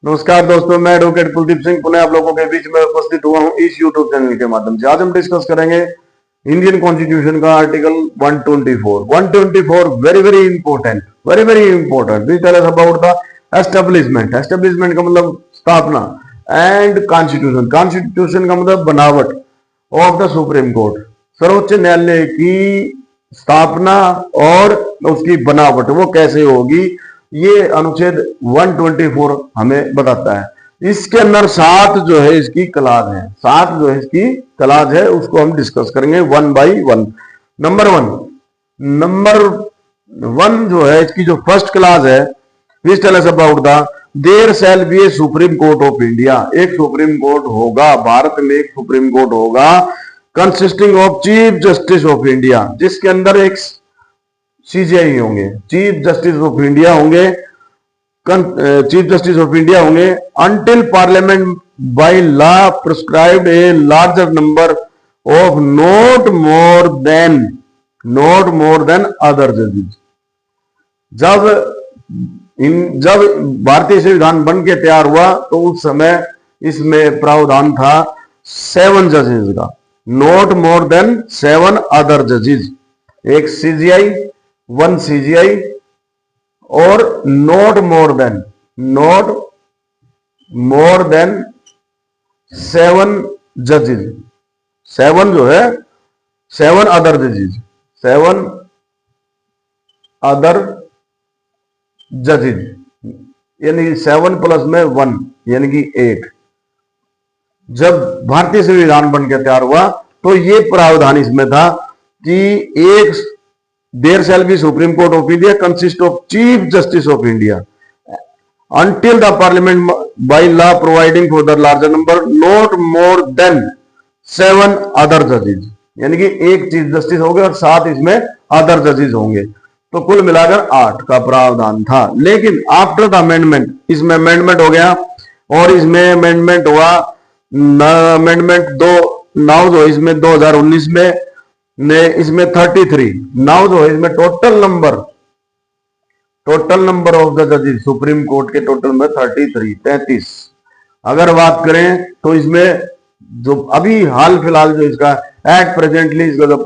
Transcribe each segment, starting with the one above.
नमस्कार दोस्तों, मैं एडवोकेट कुलदीप सिंह पुणे आप लोगों के बीच में उपस्थित हुआ हूं इस यूट्यूब चैनल के माध्यम से। आज हम डिस्कस करेंगे इंडियन कॉन्स्टिट्यूशन का article 124 very very important this tell us about the establishment का मतलब स्थापना एंड कॉन्स्टिट्यूशन का मतलब बनावट ऑफ द सुप्रीम कोर्ट, सर्वोच्च न्यायालय की स्थापना और उसकी बनावट वो कैसे होगी, ये अनुच्छेद 124 हमें बताता है। इसके अंदर 7 जो है इसकी क्लाज है, 7 जो है इसकी क्लाज है, उसको हम डिस्कस करेंगे one by one. Number one जो है इसकी जो फर्स्ट क्लाज है, this tell us about the there shall be a supreme court of India. एक सुप्रीम कोर्ट होगा, भारत में एक सुप्रीम कोर्ट होगा consisting of chief justice of India, जिसके अंदर एक सीजीआई होंगे, चीफ जस्टिस ऑफ इंडिया होंगे, until parliament by law prescribed a larger number of not more than other जजेस। जब भारतीय संविधान बन के तैयार हुआ तो उस समय इसमें प्रावधान था 7 जजेस का, नॉट मोर देन 7 अदर जजेस, एक सीजीआई, 1 सीजीआई और नॉट मोर देन 7 जजेस, 7 जो है 7 अदर जजेस, 7 अदर जजेस यानी 7 प्लस में 1 यानी कि 8। जब भारतीय संविधान बन के तैयार हुआ तो ये प्रावधान इसमें था कि एक there shall be supreme court of India consist of chief justice of India until the parliament by law providing for the larger number not more than 7 other judges, यानी कि एक चीफ जस्टिस होंगे और 7 इसमें अदर जजेस होंगे, तो कुल मिलाकर 8 का प्रावधान था। लेकिन आफ्टर द अमेंडमेंट, इसमें अमेंडमेंट हो गया और इसमें अमेंडमेंट हुआ, अमेंडमेंट 2 नाउ जो इसमें 2019 में ने इसमें 33 नाउ जो है इसमें टोटल नंबर ऑफ द जजेस सुप्रीम कोर्ट के टोटल में 33। अगर बात करें तो इसमें जो अभी हाल फिलहाल जो इसका एट प्रेजेंटली इसका जो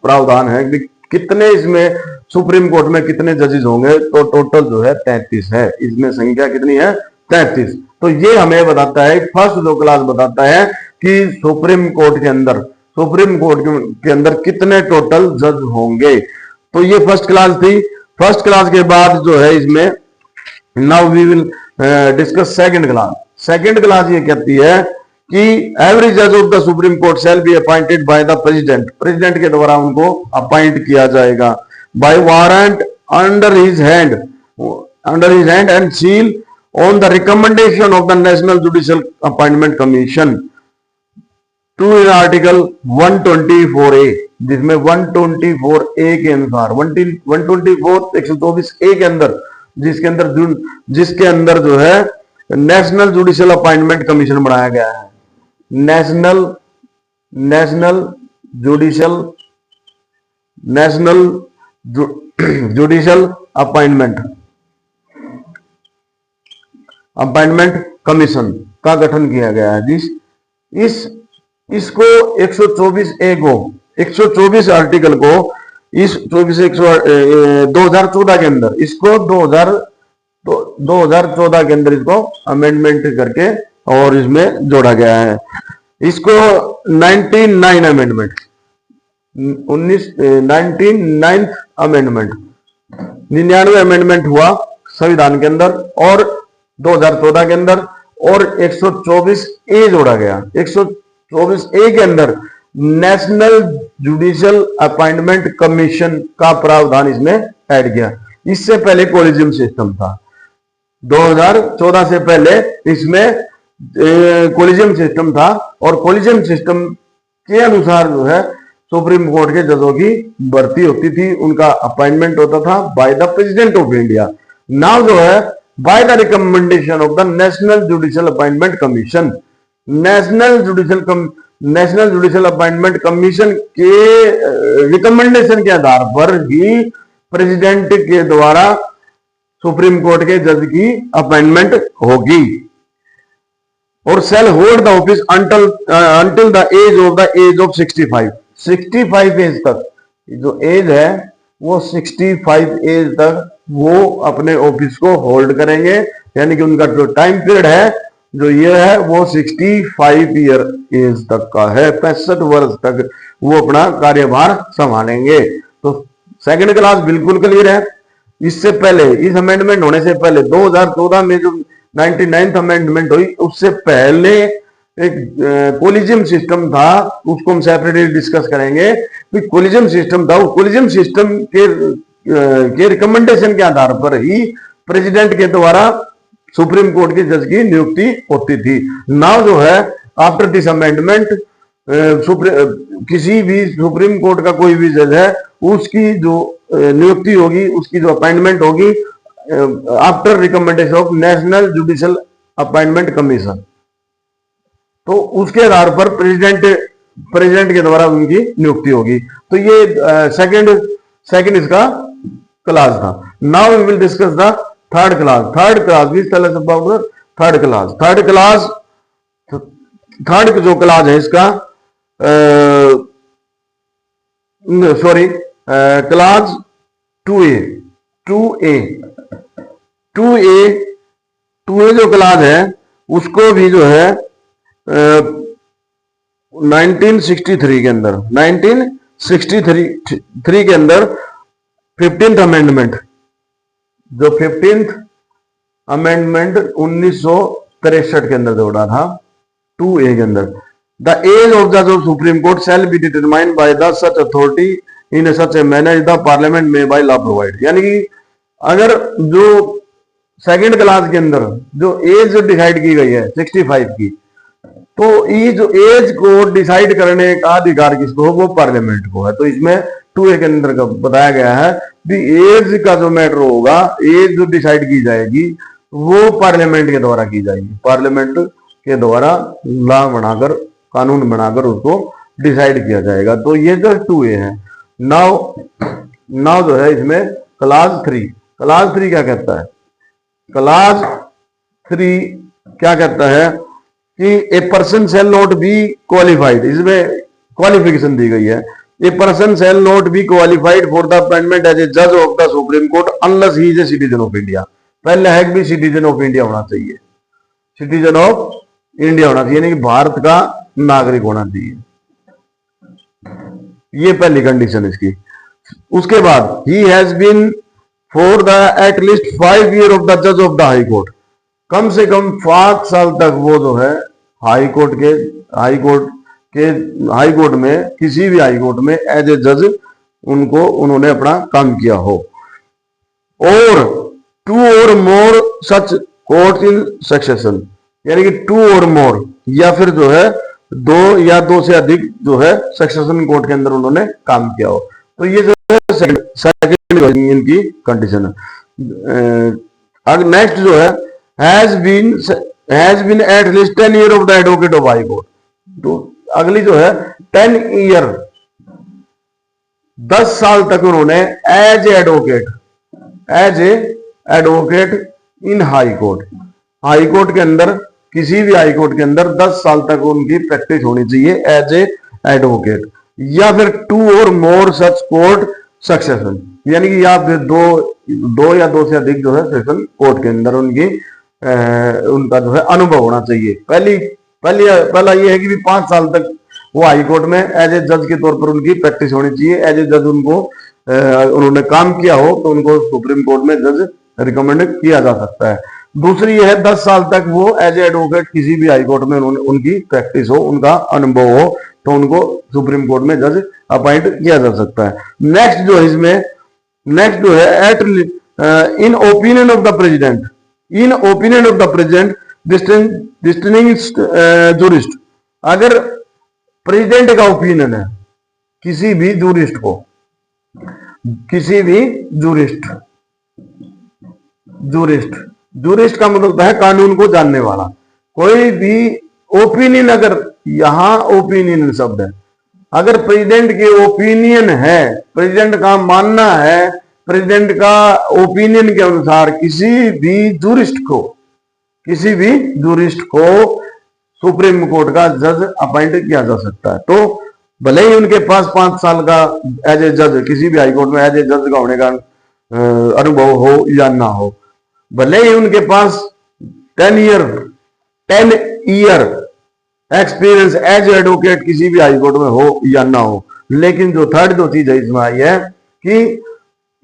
प्रावधान है कि कितने इसमें सुप्रीम कोर्ट में कितने जजेस होंगे, तो टोटल जो है 33 है, इसमें संख्या कितनी है 33। तो ये हमें बताता है, फर्स्ट जो क्लास बताता है कि सुप्रीम कोर्ट के अंदर कितने टोटल जज होंगे। तो ये फर्स्ट क्लास थी। फर्स्ट क्लास के बाद जो है इसमें now we will discuss second class ये कहती है कि एवरी जज of the supreme court shall be appointed by the president के द्वारा उनको अपॉइंट किया जाएगा by warrant under his hand and seal on the recommendation of the national judicial appointment commission to in article 124A, जिसमें 124A के अनुसार 124 के अंदर जिसके अंदर जो है नेशनल जुडिशियल अपॉइंटमेंट कमीशन बनाया गया है। नेशनल जुडिशियल अपॉइंटमेंट कमीशन का गठन किया गया है। इसको 124 आर्टिकल को इस 2014 के अंदर इसको 2014 के अंदर इसको अमेंडमेंट करके और इसमें जोड़ा गया है। इसको 99 अमेंडमेंट 99 अमेंडमेंट हुआ संविधान के अंदर और 2014 के अंदर, और 124A जोड़ा गया। 124A के अंदर नेशनल जुडिशियल अपॉइंटमेंट कमीशन का प्रावधान इसमें ऐड किया। इससे पहले कोलिजियम सिस्टम था, 2014 से पहले इसमें कोलिजियम सिस्टम था और कोलिजियम सिस्टम के अनुसार जो है सुप्रीम कोर्ट के जजों की भर्ती होती थी, उनका अपॉइंटमेंट होता था bye the president of India. Now जो है by the recommendation of the national judicial appointment commission. National judicial appointment commission के रिकमेंडेशन के आधार पर ही प्रेसिडेंट के द्वारा सुप्रीम कोर्ट के जज की अपॉइंटमेंट होगी। और shall hold the office until the age of 65। 65 age तक जो एज है वो 65 एज तक वो अपने ऑफिस को होल्ड करेंगे, यानी कि उनका जो टाइम पीरियड है जो ये है वो 65 ईयर एज तक का है, 65 वर्ष तक वो अपना कार्यभार संभालेंगे। तो सेकंड क्लास बिल्कुल क्लियर है। इससे पहले, इस अमेंडमेंट होने से पहले 2014 में जो 99th अमेंडमेंट हुई उससे पहले एक कोलिजियम सिस्टम था, उसको हम सेपरेटली डिस्कस करेंगे। कोलिजियम सिस्टम था, उस कोलिजियम सिस्टम के रिकमेंडेशन के आधार पर ही प्रेसिडेंट के द्वारा सुप्रीम कोर्ट के जज की नियुक्ति होती थी। नाउ जो है आफ्टर दिस अमेंडमेंट किसी भी सुप्रीम कोर्ट का कोई भी जज है उसकी जो नियुक्ति होगी, उसकी जो अपॉइंटमेंट होगी after recommendation of national judicial appointment commission. तो उसके आधार पर प्रेसिडेंट के द्वारा उनकी नियुक्ति होगी। तो ये सेकंड इसका क्लास था। Now we will discuss the third class. Third class भी tell us about third class. Third जो क्लास है इसका क्लास 2A जो क्लास है उसको भी जो है 1963 के अंदर 1963 के अंदर 15th अमेंडमेंट, जो 15th अमेंडमेंट 1963 के अंदर जोड़ा था 2A के अंदर। द एज ऑफ जज of supreme court shall be determined by the such authority in such a manner the parliament में बाय लॉ प्रोवाइड। यानी कि अगर जो सेकंड क्लास के अंदर जो एज डिसाइड की गई है 65 की, तो ये जो एज को डिसाइड करने का अधिकार किसको हो, वो पार्लियामेंट को है। तो इसमें 2A के अंदर का बताया गया है कि एज का जो मैटर होगा, एज जो डिसाइड की जाएगी वो पार्लियामेंट के द्वारा की जाएगी। पार्लियामेंट के द्वारा लॉ बनाकर, कानून बनाकर उसको डिसाइड किया जाएगा। तो ये जो 2A है। नाउ जो है इसमें क्लास 3 क्या कहता है? क्लास 3 क्या कहता है कि a person shall not be qualified. इसमें क्वालिफिकेशन दी गई है। A person shall not be qualified for the appointment as a जज of the supreme court unless he is a citizen of India. पहले है कि सिटीजन ऑफ इंडिया होना चाहिए, सिटीजन ऑफ इंडिया होना चाहिए, यानी कि भारत का नागरिक होना चाहिए। ये पहली कंडीशन इसकी। उसके बाद ही has been for the at least 5 year of the जज ऑफ द हाई कोर्ट। कम से कम 5 साल तक वो जो है हाई कोर्ट में, किसी भी हाई कोर्ट में एज ए जज उन्होंने अपना काम किया हो। और 2 और मोर सच कोर्ट इन सक्सेशन, यानी कि 2 और मोर या फिर जो है 2 या 2 से अधिक जो है सक्सेशन कोर्ट के अंदर उन्होंने काम किया हो। तो ये जो है सेकंड इनकी कंडीशन है। अब नेक्स्ट जो है has been at least 10 year of the advocate of high court। तो अगली जो है 10 ईयर, 10 साल तक उन्होंने as a advocate in high court के अंदर, किसी भी हाई कोर्ट के अंदर 10 साल तक उनकी प्रैक्टिस होनी चाहिए एज ए एडवोकेट। या फिर 2 और मोर सच कोर्ट सक्सेशन, यानी कि या फिर 2 या 2 से अधिक जो है सेशन कोर्ट के अंदर उनका जो है अनुभव होना चाहिए। पहला ये है कि 5 साल तक वो हाई कोर्ट में एज ए जज के तौर पर उनकी प्रैक्टिस होनी चाहिए। एज ए जज उन्होंने काम किया हो तो उनको सुप्रीम कोर्ट में जज रिकमेंड किया जा सकता है। दूसरी ये है 10 साल तक वो एज ए एडवोकेट किसी भी हाई कोर्ट में उनकी प्रैक्टिस हो, उनका अनुभव हो, तो उनको सुप्रीम कोर्ट में जज अपॉइंट किया जा सकता है। नेक्स्ट जो है at in opinion of the president, distinguished jurist. अगर प्रेसिडेंट का ओपिनियन है किसी भी जूरिस्ट का मतलब है कानून को जानने वाला। कोई भी ओपिनियन, अगर यहां ओपिनियन शब्द है, अगर प्रेसिडेंट के ओपिनियन है, प्रेसिडेंट का मानना है प्रेसिडेंट का ओपिनियन के अनुसार किसी भी जूरिस्ट को सुप्रीम कोर्ट का जज अपॉइंट किया जा सकता है। तो भले ही उनके पास 5 साल का एज ए जज किसी भी हाईकोर्ट में एज ए जज का होने का अनुभव हो या ना हो, भले ही उनके पास 10 ईयर एक्सपीरियंस एज एडवोकेट किसी भी हाईकोर्ट में हो या ना हो, लेकिन जो थर्ड जो चीज है इसमें आई है कि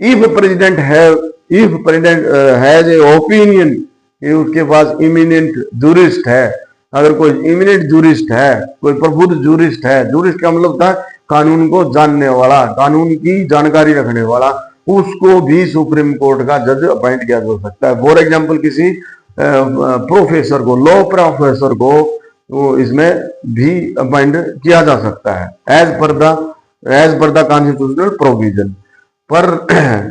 if president has a opinion कि उसके पास इमिनेंट जूरिस्ट है, अगर कोई इमिनेंट जूरिस्ट है, कोई प्रबुद्ध जूरिस्ट है, जूरिस्ट का मतलब था कानून को जानने वाला, कानून की जानकारी रखने वाला, उसको भी सुप्रीम कोर्ट का जज अपॉइंट किया जा सकता है। फॉर एग्जाम्पल किसी प्रोफेसर को, लॉ प्रोफेसर को इसमें भी अपॉइंट किया जा सकता है as per the constitutional provision. पर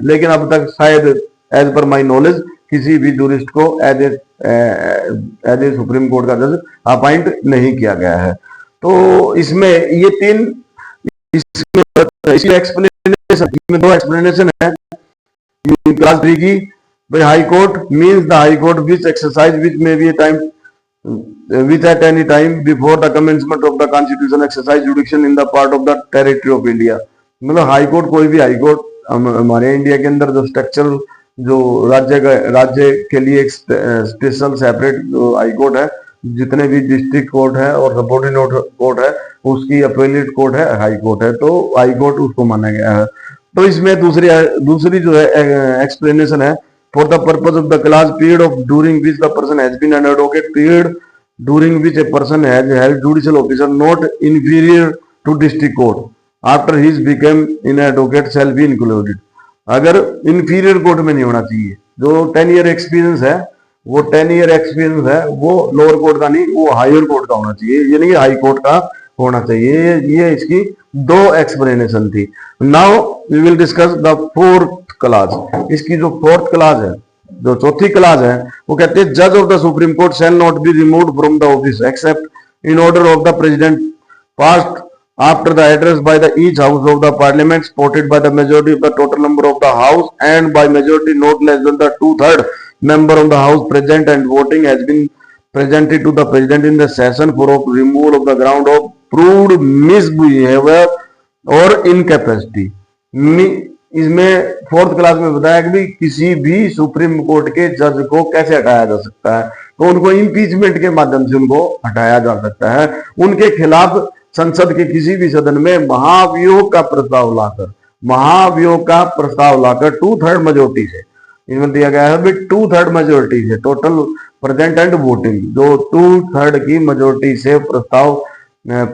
लेकिन अब तक शायद एज पर माई नॉलेज किसी भी जूरिस्ट को एज ए सुप्रीम कोर्ट का जज अपॉइंट नहीं किया गया है। तो इसमें ये तीन एक्सप्लेनेशन, 2 एक्सप्लेनेशन है क्लास 3 की। भाई high court means the high court which exercise which में be time which at any time before the commencement of the constitution exercise jurisdiction in the part of the territory of India. मतलब high court, कोई भी high court हमारे India के अंदर जो structural जो राज्य के लिए एक स्पेशल सेपरेट हाई कोर्ट है, जितने भी डिस्ट्रिक्ट कोर्ट है और सबऑर्डिनेट कोर्ट है उसकी अपीलेट कोर्ट है, हाई कोर्ट है, तो हाई कोर्ट उसको माना गया है। तो इसमें दूसरी जो है एक्सप्लेनेशन है, for the purpose of the class period of during which the person has been an advocate, period during which a person has held judicial officer not inferior to district court after his became in advocate shall be included. अगर inferior court में नहीं होना चाहिए, जो 10 year experience है वो 10 year experience है वो लोअर कोर्ट का नहीं, वो हायर कोर्ट का होना चाहिए, यानी कि हाई कोर्ट का होना चाहिए। ये इसकी 2 एक्सप्लेनेशन थी। Now we will discuss the 4th class. इसकी जो 4th क्लास है, जो चौथी क्लास है, वो कहते हैं जज of the supreme court shall not be removed from the office accept in order of the president passed after the address by the each house of the parliament supported by the majority of the total number of the house and by majority not less than the 2/3 member of the house present and voting has been presented to the president in the session for removal of the ground of proved misbehavior or incapacity। इसमें 4th class में बताया कि भी किसी भी supreme court के जज को कैसे हटाया जा सकता है, तो उनको इम्पीचमेंट के माध्यम से उनको हटाया जा सकता है। उनके खिलाफ संसद के किसी भी सदन में महाभियोग का प्रस्ताव लाकर 2/3 मेजोरिटी से, इसमें दिया गया है 2/3 मेजोरिटी से टोटल प्रेजेंट एंड वोटिंग, जो 2/3 की मेजोरिटी से प्रस्ताव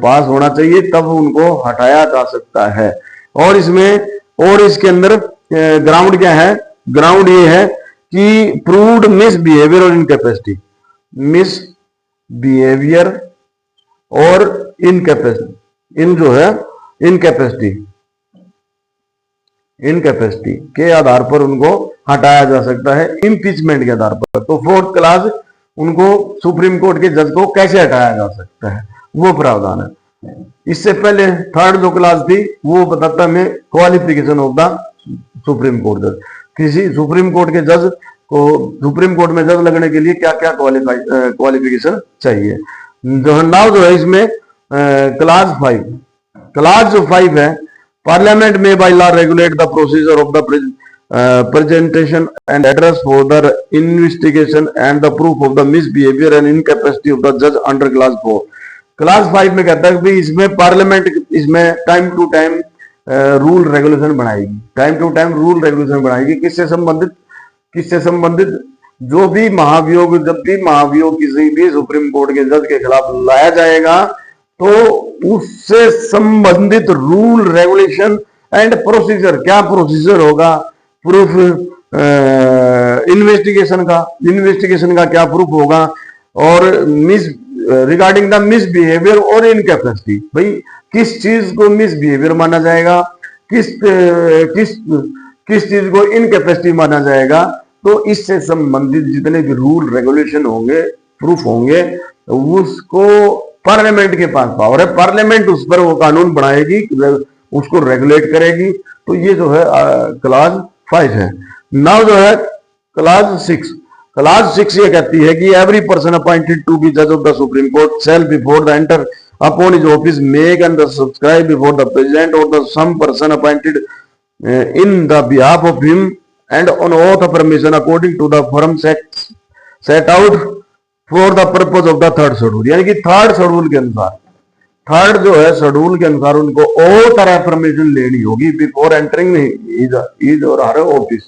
पास होना चाहिए, तब उनको हटाया जा सकता है। और इसके अंदर ग्राउंड क्या है? ग्राउंड ये है कि प्रूव्ड मिसबिहेवियर और इनकैपेसिटी, मिसबिहेवियर और इनकैपेसिटी के आधार पर उनको हटाया जा सकता है, इम्पीचमेंट के आधार पर। तो 4th क्लास उनको सुप्रीम कोर्ट के जज को कैसे हटाया जा सकता है वो प्रावधान है। इससे पहले 3rd जो क्लास थी वो बताता है qualification of the supreme court जज। किसी सुप्रीम कोर्ट के जज को सुप्रीम कोर्ट में जज लगने के लिए क्या क्या क्वालिफिकेशन चाहिए। नाउ जो है इसमें क्लास 5 है, पार्लियामेंट में by law regulate the procedure of the presentation and address for the investigation and the proof of the misbehavior and incapacity of the judge under class 4। Class 5 में कहता है कि इसमें पार्लियामेंट इसमें time to time rule regulation बनाएगी, किससे संबंधित जो भी महाभियोग, जब भी महाभियोग किसी भी सुप्रीम कोर्ट के जज के खिलाफ लाया जाएगा तो उससे संबंधित रूल रेगुलेशन एंड प्रोसीजर, क्या प्रोसीजर होगा, प्रूफ इन्वेस्टिगेशन का क्या प्रूफ होगा, और रिगार्डिंग द मिसबिहेवियर और इनकैपेसिटी, भाई किस चीज को मिसबिहेवियर माना जाएगा, किस चीज को इनकैपेसिटी माना जाएगा। तो इससे संबंधित जितने भी रूल रेगुलेशन होंगे, प्रूफ होंगे, उसको पार्लियामेंट के पास पावर है, पार्लियामेंट उस पर वो कानून बनाएगी, उसको रेगुलेट करेगी। तो ये जो है क्लास 5 है। नाउ जो है क्लास 6 ये कहती है कि every person appointed to be जज of the supreme court shall before the enter upon his office make and subscribe before the president or the some person appointed in the behalf of him and on oath of permission according to the form set out for the purpose of the third schedule। यानी कि third schedule के अनुसार, third जो है schedule के अनुसार उनको oath और परमिशन लेनी होगी बिफोर एंटरिंग इज और हर ऑफिस।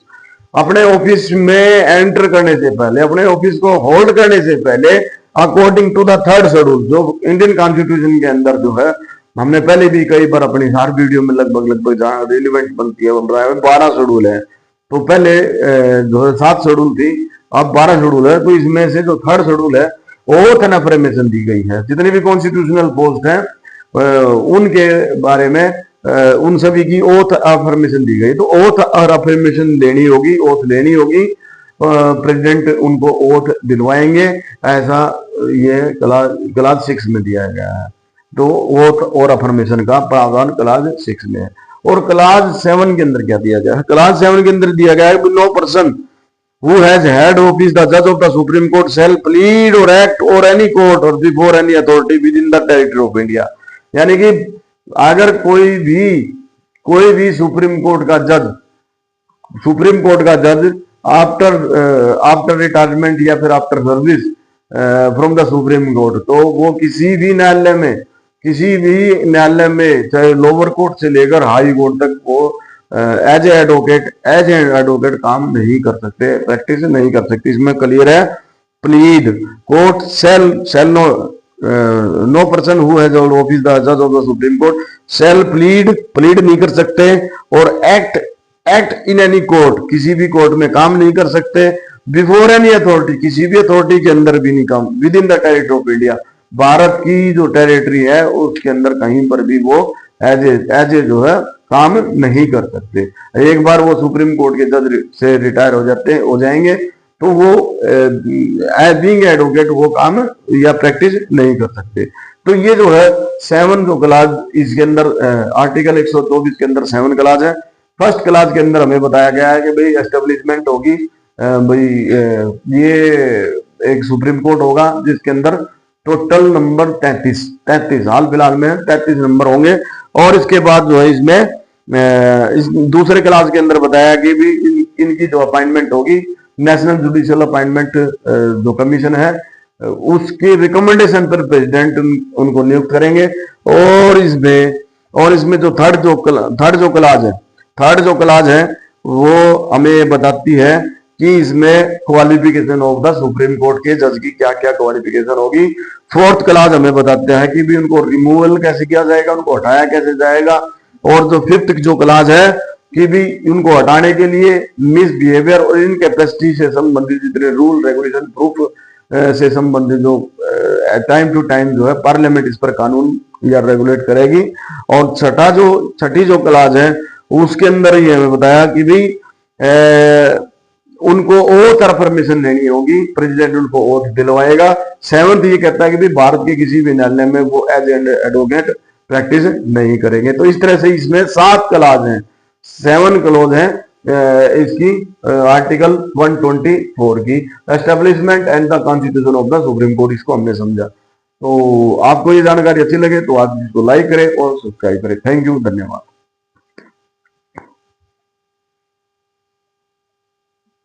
अपने ऑफिस में एंटर करने से पहले, अपने ऑफिस को होल्ड करने से पहले according to the third schedule, जो इंडियन कॉन्स्टिट्यूशन के अंदर जो है, हमने पहले भी कई बार अपनी हर वीडियो में लगभग जहां रिलेवेंट बनती है बन रहा है, 12 शेड्यूल है। तो पहले जो है 7 शेड्यूल थी, अब 12 शेड्यूल है। तो इसमें से जो थर्ड शेड्यूल है ओथ एंड अफर्मेशन दी गई है। जितने भी कॉन्स्टिट्यूशनल पोस्ट हैं उनके बारे में उन सभी की ओथ अफर्मेशन दी गई। तो ओथ और अफर्मेशन लेनी होगी, ओथ लेनी होगी, प्रेसिडेंट उनको ओथ दिलवाएंगे, ऐसा ये क्लास 6 में दिया गया है। तो ओथ और अफर्मेशन का प्रावधान क्लास 6 में है। और क्लास 7 के अंदर क्या दिया गया है? क्लास 7 के अंदर दिया गया है no person who has had office the judge of the Supreme Court shall plead or act or any court or before any authority within the territory of India। यानी कि अगर कोई भी सुप्रीम कोर्ट का जज आफ्टर रिटायरमेंट या फिर after service from the supreme court, तो वो किसी भी न्यायालय में चाहे लोअर कोर्ट से लेकर हाई कोर्ट तक वो एज ए एडवोकेट काम नहीं कर सकते, प्रैक्टिस नहीं कर सकते। इसमें क्लियर है, plead court shall no person who has hold office the जज of the supreme court shall plead नहीं कर सकते, और एक्ट इन एनी कोर्ट, किसी भी कोर्ट में काम नहीं कर सकते, बिफोर एनी अथॉरिटी, किसी भी अथॉरिटी के अंदर भी नहीं काम, with in the territory of India, Bharat की जो टेरिटरी है उसके अंदर कहीं पर भी वो एज ए जो है काम नहीं कर सकते। एक बार वो सुप्रीम कोर्ट के जज से रिटायर हो जाएंगे तो वो बीइंग एडवोकेट वो काम या प्रैक्टिस नहीं कर सकते। तो ये जो है 7 जो क्लास इसके अंदर आर्टिकल 124 के अंदर 7 क्लास है। फर्स्ट क्लास के अंदर हमें बताया गया है कि भाई एस्टेब्लिशमेंट होगी, भाई ये एक सुप्रीम कोर्ट होगा जिसके अंदर टोटल नंबर 33 हाल फिलहाल में 33 नंबर होंगे। और इसके बाद जो है इसमें इस दूसरे क्लास के अंदर बताया कि भी इनकी जो अपॉइंटमेंट होगी नेशनल जुडिशियल अपॉइंटमेंट जो कमीशन है उसके रिकमेंडेशन पर प्रेसिडेंट उनको नियुक्त करेंगे। और इसमें जो थर्ड जो क्लास है वो हमें बताती है कि इसमें qualification of the supreme court के जज की क्या क्या क्वालिफिकेशन होगी। फोर्थ क्लास हमें बताता है कि भी उनको रिमूवल कैसे किया जाएगा, उनको हटाया कैसे जाएगा। और जो फिफ्थ जो क्लास है कि भी उनको हटाने के लिए मिसबिहेवियर और इनकैपेसिटी से संबंधित जितने रूल रेगुलेशन प्रूफ से संबंधित जो टाइम टू टाइम जो है पार्लियामेंट इस पर कानून या रेगुलेट करेगी। और छठी जो क्लास है उसके अंदर ये हमें बताया कि भी उनको ओथ और परमिशन लेनी होगी, प्रेसिडेंट उनको ओथ दिलवाएगा। 7th ये कहता है कि भी भारत के किसी भी न्यायालय में वो एज एडवोकेट प्रैक्टिस नहीं करेंगे। तो इस तरह से इसमें 7 क्लास हैं, 7 क्लोज हैं इसकी आर्टिकल 124 की establishment and the constitution of the supreme court, इसको हमने समझा। तो आपको ये जानकारी अच्छी लगे तो आप इसको लाइक करें और सब्सक्राइब करें। थैंक यू, धन्यवाद।